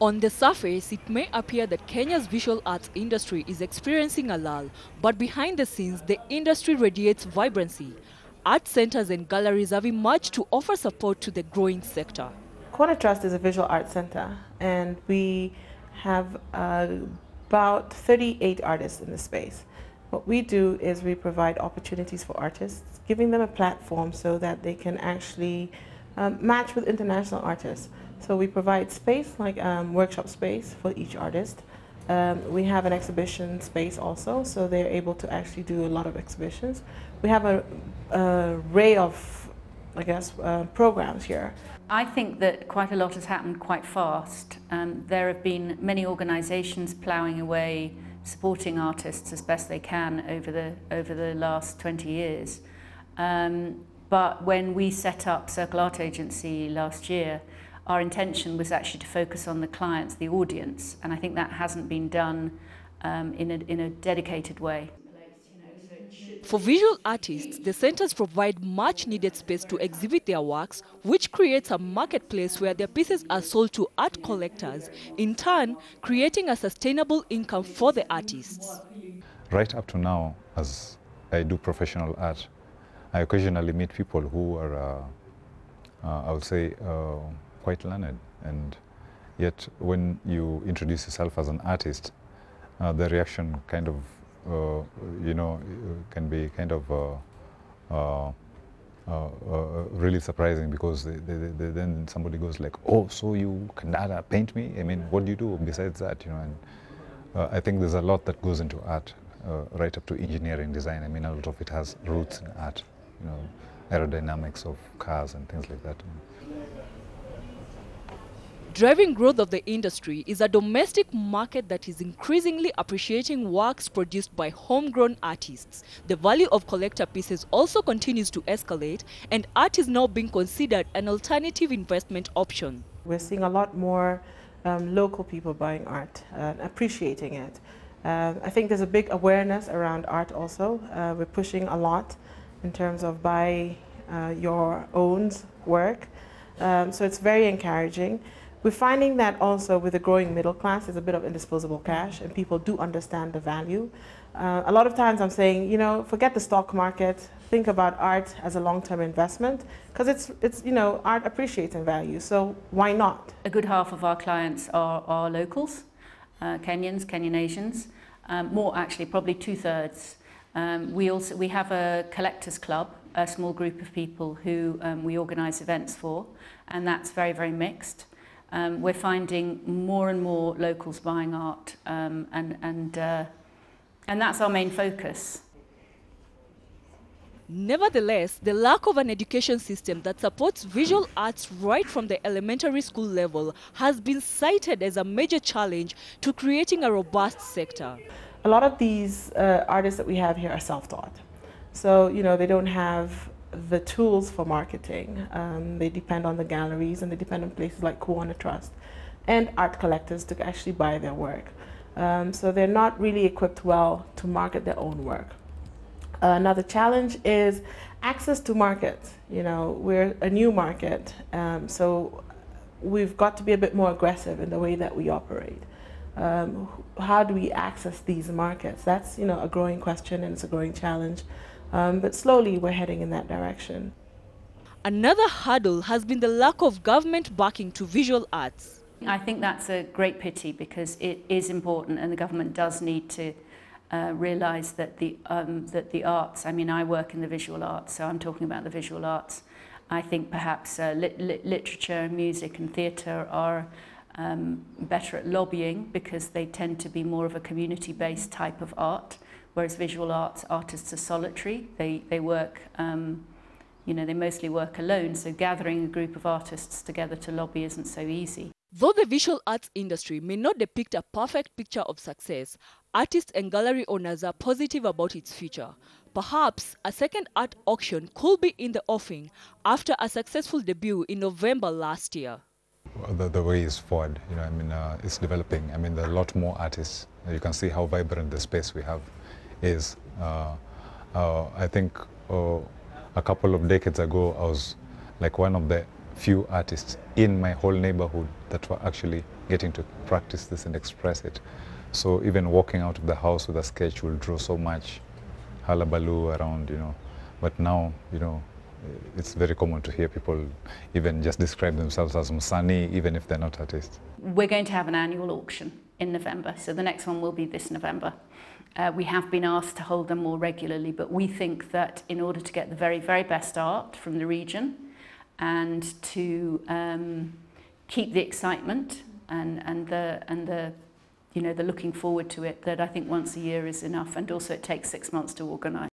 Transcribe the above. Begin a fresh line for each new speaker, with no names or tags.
On the surface, it may appear that Kenya's visual arts industry is experiencing a lull, but behind the scenes, the industry radiates vibrancy. Art centers and galleries have emerged to offer support to the growing sector.
Corner Trust is a visual arts center, and we have about 38 artists in the space. What we do is we provide opportunities for artists, giving them a platform so that they can actually match with international artists. So we provide space, like workshop space for each artist. We have an exhibition space also, so they're able to actually do a lot of exhibitions. We have an array of, I guess, programs here.
I think that quite a lot has happened quite fast. There have been many organisations ploughing away, supporting artists as best they can over the last 20 years. But when we set up Circle Art Agency last year, our intention was actually to focus on the clients, the audience, and I think that hasn't been done in a dedicated way.
For visual artists, the centers provide much-needed space to exhibit their works, which creates a marketplace where their pieces are sold to art collectors, in turn creating a sustainable income for the artists.
Right up to now, as I do professional art, I occasionally meet people who are, I would say, quite learned, and yet when you introduce yourself as an artist, the reaction kind of, can be kind of really surprising, because then somebody goes like, "Oh, so you can paint me? I mean, what do you do besides that?" And I think there's a lot that goes into art, right up to engineering design. I mean, a lot of it has roots in art, aerodynamics of cars and things like that.
Driving growth of the industry is a domestic market that is increasingly appreciating works produced by homegrown artists. The value of collector pieces also continues to escalate, and art is now being considered an alternative investment option.
We're seeing a lot more local people buying art and appreciating it. I think there's a big awareness around art also. We're pushing a lot in terms of buy your own work, so it's very encouraging. We're finding that also with the growing middle class, there's a bit of indisposable cash, and people do understand the value. A lot of times I'm saying, forget the stock market, think about art as a long-term investment, because it's art appreciates in value, so why not?
A good half of our clients are locals, Kenyans, Kenyan Asians, more actually, probably 2/3. We have a collectors club, a small group of people who we organise events for, and that's very, very mixed. We're finding more and more locals buying art, and that's our main focus.
Nevertheless, the lack of an education system that supports visual arts right from the elementary school level has been cited as a major challenge to creating a robust sector.
A lot of these artists that we have here are self-taught. So, they don't have the tools for marketing. They depend on the galleries, and they depend on places like Corner Trust and art collectors to actually buy their work. So they're not really equipped well to market their own work. Another challenge is access to markets. We're a new market, so we've got to be a bit more aggressive in the way that we operate. How do we access these markets? That's a growing question, and it's a growing challenge. But slowly we're heading in that direction.
Another hurdle has been the lack of government backing to visual arts.
I think that's a great pity, because it is important, and the government does need to realise that the arts, I mean, I work in the visual arts, so I'm talking about the visual arts. I think perhaps literature, music and theatre are better at lobbying, because they tend to be more of a community-based type of art. Whereas visual arts artists are solitary. They work, they mostly work alone, so gathering a group of artists together to lobby isn't so easy.
Though the visual arts industry may not depict a perfect picture of success, artists and gallery owners are positive about its future. Perhaps a second art auction could be in the offing after a successful debut in November last year.
The way is forward, it's developing. I mean, there are a lot more artists. You can see how vibrant the space we have is. I think a couple of decades ago, I was like one of the few artists in my whole neighborhood that were actually getting to practice this and express it. So even walking out of the house with a sketch will draw so much hullabaloo around, you know. But now, you know, it's very common to hear people even just describe themselves as Msanii, even if they're not artists.
We're going to have an annual auction in November, so the next one will be this November. We have been asked to hold them more regularly, but we think that in order to get the very, very best art from the region and to keep the excitement and the you know, the looking forward to it, that I think once a year is enough, and also it takes 6 months to organise.